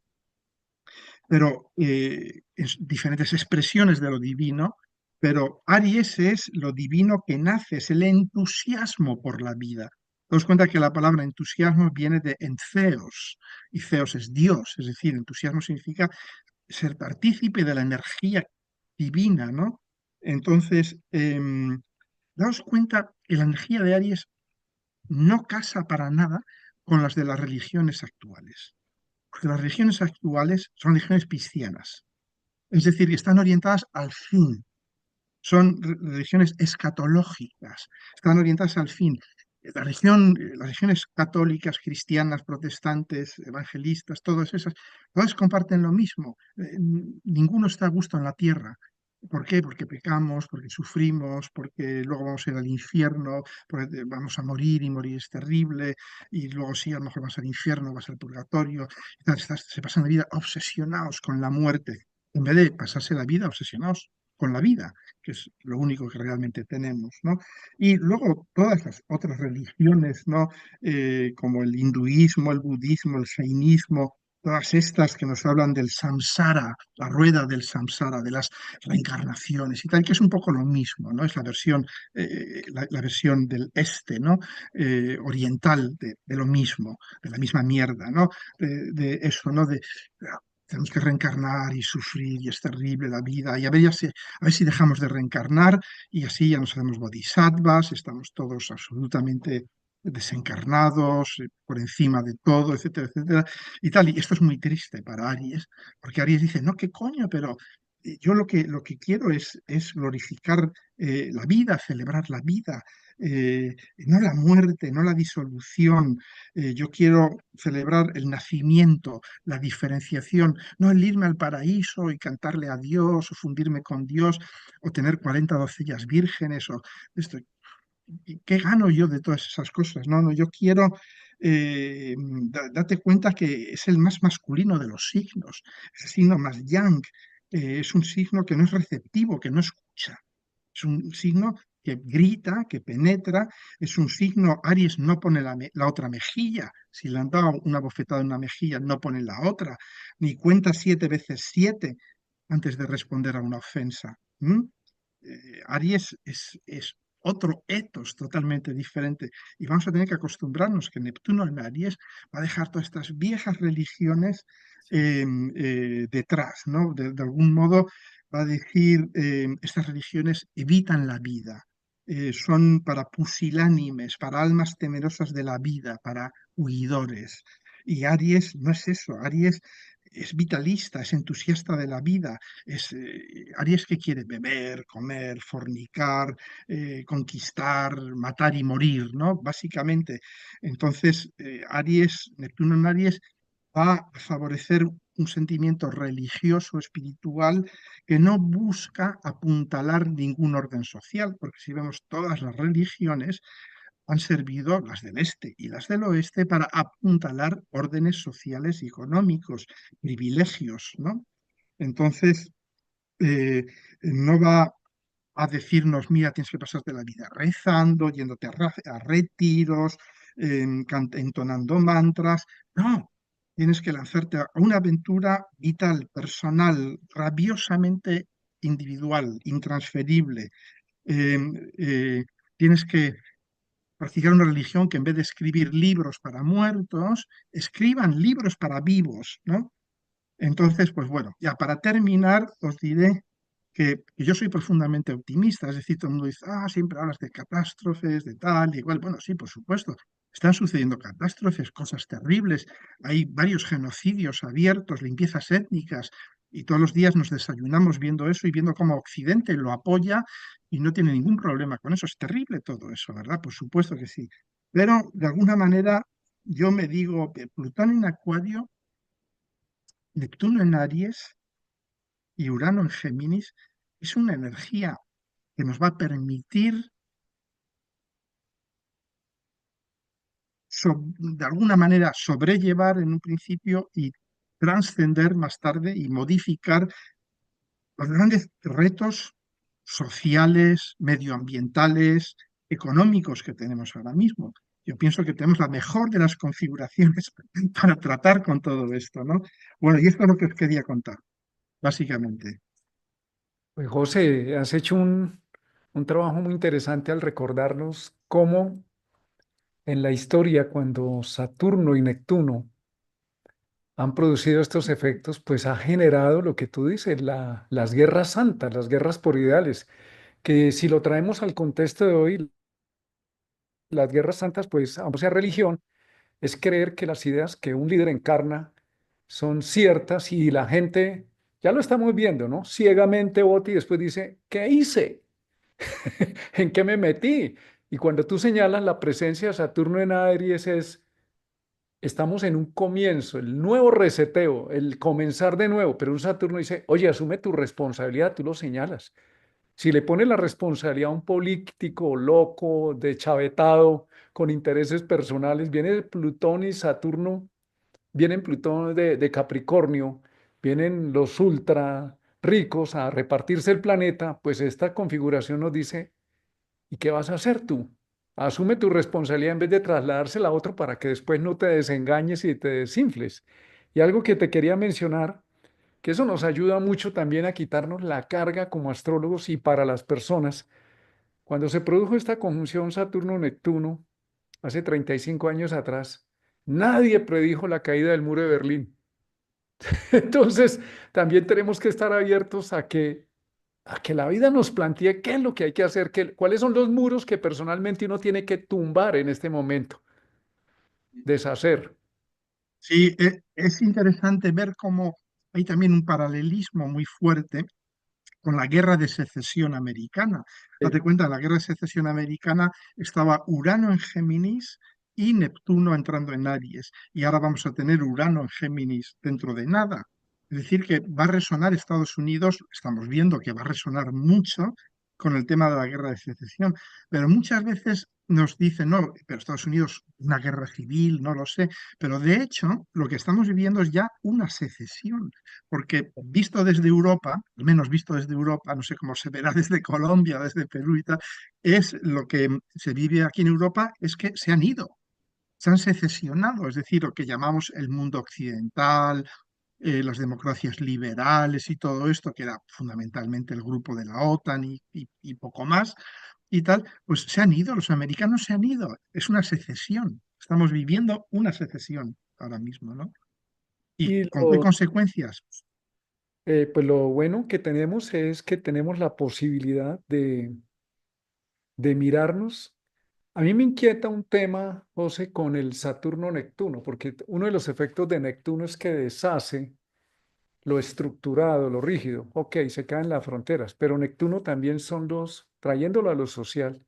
pero diferentes expresiones de lo divino, pero Aries es lo divino que nace, es el entusiasmo por la vida. Daos cuenta que la palabra entusiasmo viene de entheos, y theos es Dios, es decir, entusiasmo significa ser partícipe de la energía divina, ¿no? Entonces, daos cuenta que la energía de Aries no casa para nada con las de las religiones actuales, porque las religiones actuales son religiones cristianas, es decir, que están orientadas al fin, son religiones escatológicas, están orientadas al fin. las religiones católicas, cristianas, protestantes, evangelistas, todas comparten lo mismo. Ninguno está a gusto en la tierra. ¿Por qué? Porque pecamos, porque sufrimos, porque luego vamos a ir al infierno, porque vamos a morir y morir es terrible, y luego sí, a lo mejor vas al infierno, vas al purgatorio. Y tal, se pasan la vida obsesionados con la muerte, en vez de pasarse la vida obsesionados con la vida, que es lo único que realmente tenemos, ¿no? Y luego todas las otras religiones, ¿no? Como el hinduismo, el budismo, el jainismo, todas estas que nos hablan del samsara, la rueda del samsara, de las reencarnaciones y tal, que es un poco lo mismo, ¿no? Es la versión del este, ¿no? Oriental de lo mismo, de la misma mierda, ¿no? De eso, ¿no? Tenemos que reencarnar y sufrir y es terrible la vida y a ver si dejamos de reencarnar y así ya nos hacemos bodhisattvas, estamos todos absolutamente desencarnados, por encima de todo, etcétera, etcétera, y tal. Y esto es muy triste para Aries, porque Aries dice, no, qué coño, pero yo lo que quiero es glorificar la vida, celebrar la vida, no la muerte, no la disolución. Yo quiero celebrar el nacimiento, la diferenciación, no el irme al paraíso y cantarle a Dios o fundirme con Dios o tener 40 doncellas vírgenes o esto. ¿Qué gano yo de todas esas cosas? No, no, yo quiero, date cuenta que es el más masculino de los signos, es el signo más yang, es un signo que no es receptivo, que no escucha, es un signo que grita, que penetra, es un signo, Aries no pone la otra mejilla, si le han dado una bofetada en una mejilla, no pone la otra, ni cuenta 7 veces 7 antes de responder a una ofensa. Aries es otro etos totalmente diferente y vamos a tener que acostumbrarnos que Neptuno en Aries va a dejar todas estas viejas religiones detrás, ¿no? De algún modo va a decir, estas religiones evitan la vida, son para pusilánimes, para almas temerosas de la vida, para huidores. Y Aries no es eso, Aries es vitalista, es entusiasta de la vida, Aries que quiere beber, comer, fornicar, conquistar, matar y morir, ¿no? Básicamente. Entonces, Aries, Neptuno en Aries va a favorecer un sentimiento religioso, espiritual, que no busca apuntalar ningún orden social, porque si vemos todas las religiones, han servido, las del este y las del oeste, para apuntalar órdenes sociales y económicos, privilegios, ¿no? Entonces, no va a decirnos, mira, tienes que pasarte la vida rezando, yéndote a retiros, entonando mantras. No, tienes que lanzarte a una aventura vital, personal, rabiosamente individual, intransferible. Eh, eh, Tienes que practicar una religión que en vez de escribir libros para muertos, escriban libros para vivos, ¿no? Entonces, pues bueno, ya para terminar, os diré que yo soy profundamente optimista, es decir, todo el mundo dice, siempre hablas de catástrofes, de tal y igual. Bueno, sí, por supuesto, están sucediendo catástrofes, cosas terribles, hay varios genocidios abiertos, limpiezas étnicas, y todos los días nos desayunamos viendo eso y viendo cómo Occidente lo apoya y no tiene ningún problema con eso. Es terrible todo eso, ¿verdad? Por supuesto que sí. Pero de alguna manera yo me digo que Plutón en Acuario, Neptuno en Aries y Urano en Géminis es una energía que nos va a permitir de alguna manera sobrellevar en un principio y trascender más tarde y modificar los grandes retos sociales, medioambientales, económicos que tenemos ahora mismo. Yo pienso que tenemos la mejor de las configuraciones para tratar con todo esto, ¿no? Bueno, y esto es lo que os quería contar, básicamente. Pues José, has hecho un trabajo muy interesante al recordarnos cómo en la historia, cuando Saturno y Neptuno han producido estos efectos, pues ha generado lo que tú dices, las guerras santas, las guerras por ideales, que si lo traemos al contexto de hoy, las guerras santas, pues, aunque sea religión, es creer que las ideas que un líder encarna son ciertas y la gente, ya lo estamos viendo, ¿no? Ciegamente vota y después dice, ¿qué hice? ¿En qué me metí? Y cuando tú señalas la presencia de Saturno en Aries es, estamos en un comienzo, el nuevo reseteo, el comenzar de nuevo, pero un Saturno dice, oye, asume tu responsabilidad, tú lo señalas. Si le pones la responsabilidad a un político loco, deschavetado, con intereses personales, viene Plutón y Saturno, vienen Plutón de Capricornio, vienen los ultra ricos a repartirse el planeta, pues esta configuración nos dice, ¿y qué vas a hacer tú? Asume tu responsabilidad en vez de trasladársela a otro para que después no te desengañes y te desinfles. Y algo que te quería mencionar, que eso nos ayuda mucho también a quitarnos la carga como astrólogos y para las personas. Cuando se produjo esta conjunción Saturno-Neptuno, hace 35 años atrás, nadie predijo la caída del muro de Berlín. Entonces, también tenemos que estar abiertos a que la vida nos plantee qué es lo que hay que hacer, cuáles son los muros que personalmente uno tiene que tumbar en este momento, deshacer. Sí, es interesante ver cómo hay también un paralelismo muy fuerte con la guerra de secesión americana. Eh, Date cuenta, en la guerra de secesión americana estaba Urano en Géminis y Neptuno entrando en Aries. Y ahora vamos a tener Urano en Géminis dentro de nada. Es decir, que va a resonar Estados Unidos, estamos viendo que va a resonar mucho con el tema de la guerra de secesión, pero muchas veces nos dicen, no, pero Estados Unidos, una guerra civil, no lo sé, pero de hecho lo que estamos viviendo es ya una secesión porque visto desde Europa, al menos visto desde Europa, no sé cómo se verá desde Colombia, desde Perú y tal, es lo que se vive aquí en Europa, es que se han ido, se han secesionado, es decir, lo que llamamos el mundo occidental, las democracias liberales y todo esto, que era fundamentalmente el grupo de la OTAN y poco más y tal, pues se han ido, los americanos se han ido, es una secesión, estamos viviendo una secesión ahora mismo, ¿no? ¿Y Y con qué consecuencias? pues lo bueno que tenemos es que tenemos la posibilidad de mirarnos. A mí me inquieta un tema, José, con el Saturno-Neptuno, porque uno de los efectos de Neptuno es que deshace lo estructurado, lo rígido. Ok, se caen las fronteras, pero Neptuno también son trayéndolo a lo social,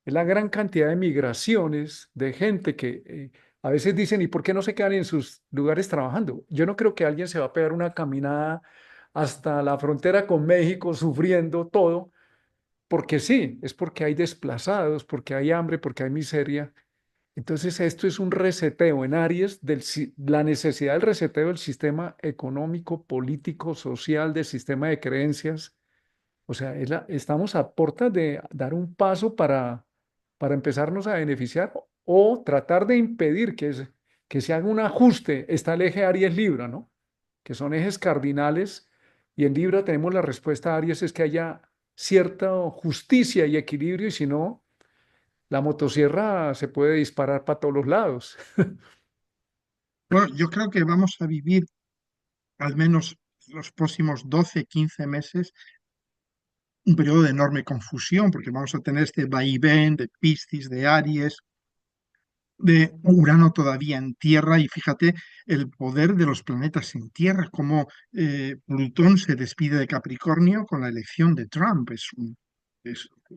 es la gran cantidad de migraciones, de gente que a veces dicen, ¿y por qué no se quedan en sus lugares trabajando? Yo no creo que alguien se va a pegar una caminada hasta la frontera con México sufriendo todo, porque sí, es porque hay desplazados, porque hay hambre, porque hay miseria. Entonces, esto es un reseteo en Aries la necesidad del reseteo del sistema económico, político, social, del sistema de creencias. O sea, estamos a puertas de dar un paso para empezarnos a beneficiar o tratar de impedir que se haga un ajuste. Está el eje Aries-Libra, ¿no? Que son ejes cardinales. Y en Libra tenemos la respuesta a Aries, es que haya cierta justicia y equilibrio, y si no, la motosierra se puede disparar para todos los lados. Bueno, yo creo que vamos a vivir al menos los próximos 12, 15 meses un periodo de enorme confusión, porque vamos a tener este vaivén de Piscis, de Aries, de Urano todavía en Tierra, y fíjate el poder de los planetas en Tierra, cómo Plutón se despide de Capricornio con la elección de Trump. Es-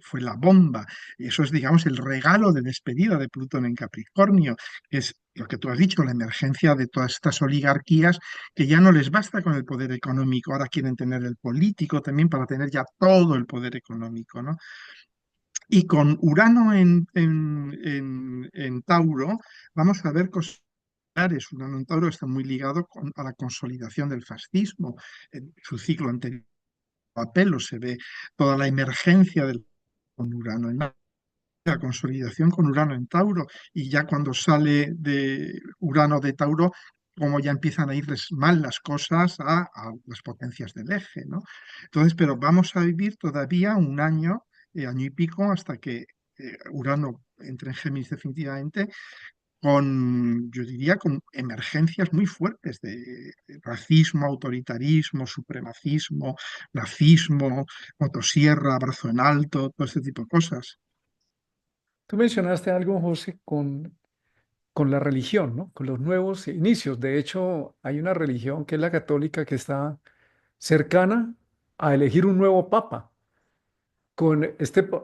Fue la bomba. Y eso es, digamos, el regalo de despedida de Plutón en Capricornio, que es lo que tú has dicho, la emergencia de todas estas oligarquías que ya no les basta con el poder económico, ahora quieren tener el político también para tener ya todo el poder económico, ¿no? Y con Urano en Tauro, vamos a ver cosas similares. Urano en Tauro está muy ligado a la consolidación del fascismo. En su ciclo anterior, a pelo se ve toda la emergencia con Urano en la consolidación con Urano en Tauro. Y ya cuando sale de Urano de Tauro, como ya empiezan a irles mal las cosas a las potencias del eje, ¿no? Entonces, pero vamos a vivir todavía un año, año y pico, hasta que Urano entre en Géminis definitivamente, yo diría, con emergencias muy fuertes de racismo, autoritarismo, supremacismo, nazismo, motosierra, brazo en alto, todo este tipo de cosas. Tú mencionaste algo, José, con la religión, ¿no? Con los nuevos inicios. De hecho, hay una religión que es la católica que está cercana a elegir un nuevo papa. con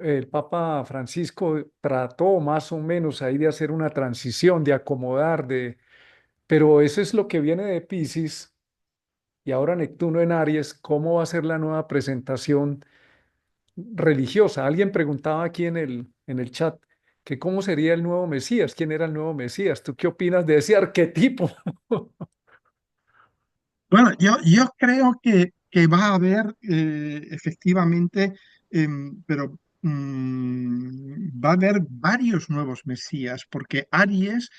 el Papa Francisco trató más o menos ahí de hacer una transición, de acomodar, pero eso es lo que viene de Piscis y ahora Neptuno en Aries. ¿Cómo va a ser la nueva presentación religiosa? Alguien preguntaba aquí en el chat que cómo sería el nuevo Mesías, quién era el nuevo Mesías. ¿Tú qué opinas de ese arquetipo? Bueno, yo creo que va a haber efectivamente, pero va a haber varios nuevos mesías, porque Aries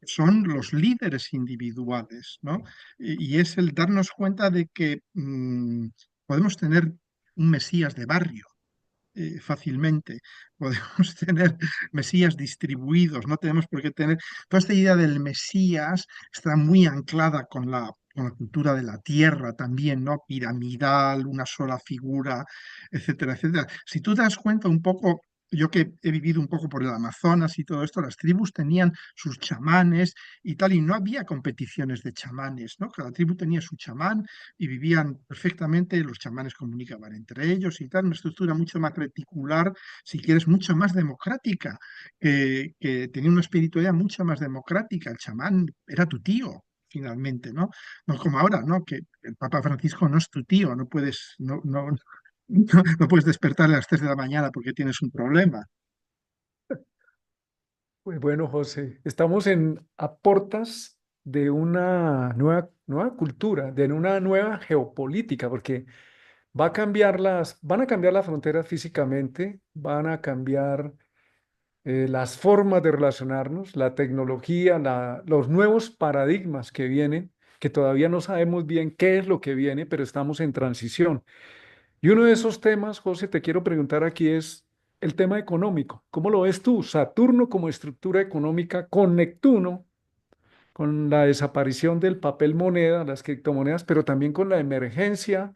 son los líderes individuales, ¿no? Y es el darnos cuenta de que podemos tener un mesías de barrio fácilmente. Podemos tener mesías distribuidos, no tenemos por qué tener... Toda esta idea del mesías está muy anclada con la cultura de la tierra también, ¿no? Piramidal, una sola figura, etcétera, etcétera. Si tú te das cuenta un poco... Yo que he vivido un poco por el Amazonas y todo esto, las tribus tenían sus chamanes y tal, y no había competiciones de chamanes, ¿no? Cada tribu tenía su chamán y vivían perfectamente, los chamanes comunicaban entre ellos y tal, una estructura mucho más reticular, si quieres, mucho más democrática, que tenía una espiritualidad mucho más democrática. El chamán era tu tío, finalmente, ¿no? No como ahora, ¿no? Que el Papa Francisco no es tu tío, no puedes, no puedes despertarle a las 3 de la mañana porque tienes un problema. Pues bueno, José, estamos a portas de una nueva cultura, de una nueva geopolítica, porque van a cambiar las fronteras físicamente, van a cambiar las formas de relacionarnos, la tecnología, los nuevos paradigmas que vienen, que todavía no sabemos bien qué es lo que viene, pero estamos en transición. Y uno de esos temas, José, te quiero preguntar aquí es el tema económico. ¿Cómo lo ves tú? Saturno como estructura económica con Neptuno, con la desaparición del papel moneda, las criptomonedas, pero también con la emergencia,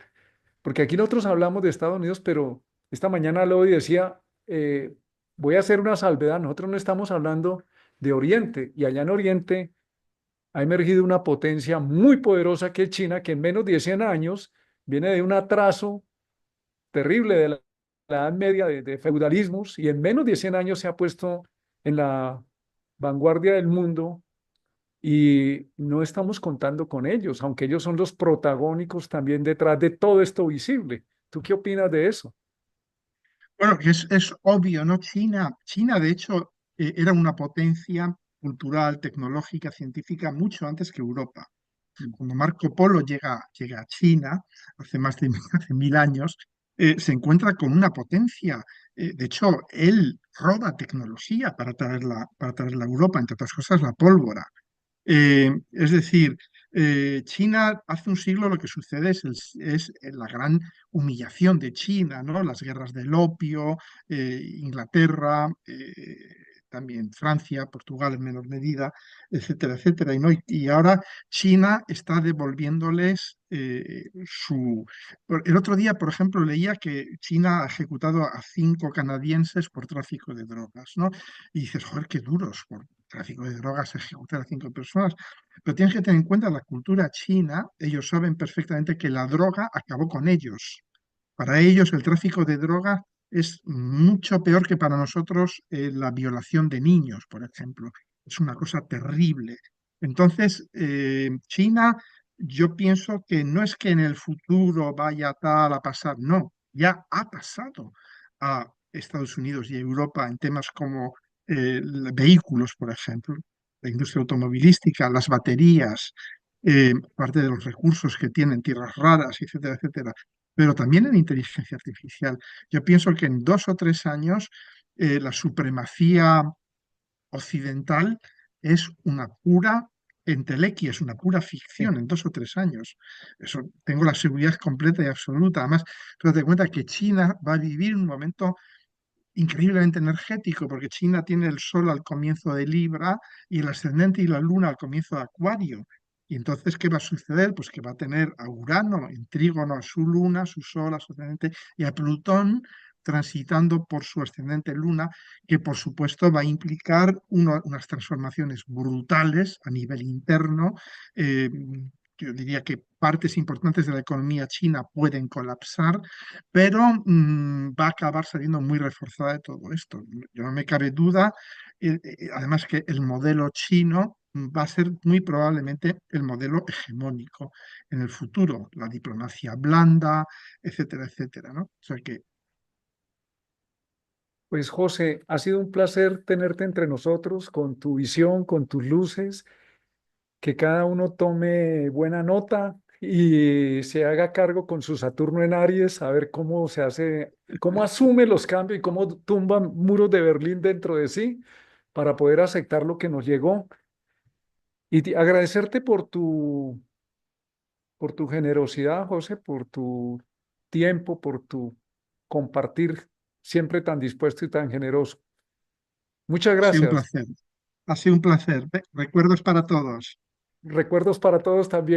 porque aquí nosotros hablamos de Estados Unidos, pero esta mañana Lodi decía, voy a hacer una salvedad, nosotros no estamos hablando de Oriente, y allá en Oriente ha emergido una potencia muy poderosa que es China, que en menos de 100 años viene de un atraso terrible de la Edad Media, de feudalismos, y en menos de 100 años se ha puesto en la vanguardia del mundo y no estamos contando con ellos, aunque ellos son los protagónicos también detrás de todo esto visible. ¿Tú qué opinas de eso? Bueno, es obvio, ¿no? China, de hecho, era una potencia cultural, tecnológica, científica mucho antes que Europa. Cuando Marco Polo llega a China, hace más de hace 1000 años, se encuentra con una potencia. De hecho, él roba tecnología para traerla a Europa, entre otras cosas la pólvora. Es decir, China hace un siglo lo que sucede es la gran humillación de China, ¿no? Las guerras del opio, Inglaterra, también Francia, Portugal en menor medida, etcétera, etcétera. Y ahora China está devolviéndoles El otro día, por ejemplo, leía que China ha ejecutado a 5 canadienses por tráfico de drogas, ¿no? Y dices, joder, qué duros por tráfico de drogas, ejecutar a 5 personas. Pero tienes que tener en cuenta la cultura china, ellos saben perfectamente que la droga acabó con ellos. Para ellos el tráfico de droga es mucho peor que para nosotros la violación de niños, por ejemplo. Es una cosa terrible. Entonces, China, yo pienso que no es que en el futuro vaya tal a pasar, no, ya ha pasado a Estados Unidos y a Europa en temas como vehículos, por ejemplo, la industria automovilística, las baterías, parte de los recursos que tienen tierras raras, etcétera, etcétera, pero también en inteligencia artificial. Yo pienso que en 2 o 3 años la supremacía occidental es una pura entelequia, es una pura Sí. ficción en 2 o 3 años. Eso tengo la seguridad completa y absoluta. Además, pero te cuenta que China va a vivir un momento increíblemente energético, porque China tiene el Sol al comienzo de Libra y el ascendente y la Luna al comienzo de Acuario. Y entonces, ¿qué va a suceder? Pues que va a tener a Urano en trígono a su Luna, su Sol, a su ascendente, y a Plutón transitando por su ascendente Luna, que por supuesto va a implicar unas transformaciones brutales a nivel interno, eh, yo diría que partes importantes de la economía china pueden colapsar, pero va a acabar saliendo muy reforzada de todo esto. Yo no me cabe duda, además que el modelo chino va a ser muy probablemente el modelo hegemónico en el futuro, la diplomacia blanda, etcétera, etcétera, ¿no? O sea que Pues José, ha sido un placer tenerte entre nosotros con tu visión, con tus luces, que cada uno tome buena nota y se haga cargo con su Saturno en Aries, a ver cómo se hace, cómo asume los cambios y cómo tumba muros de Berlín dentro de sí para poder aceptar lo que nos llegó. Y agradecerte por tu generosidad, José, por tu tiempo, por tu compartir siempre tan dispuesto y tan generoso. Muchas ha sido un gracias. placer. Ha sido un placer. Recuerdos para todos. Recuerdos para todos también.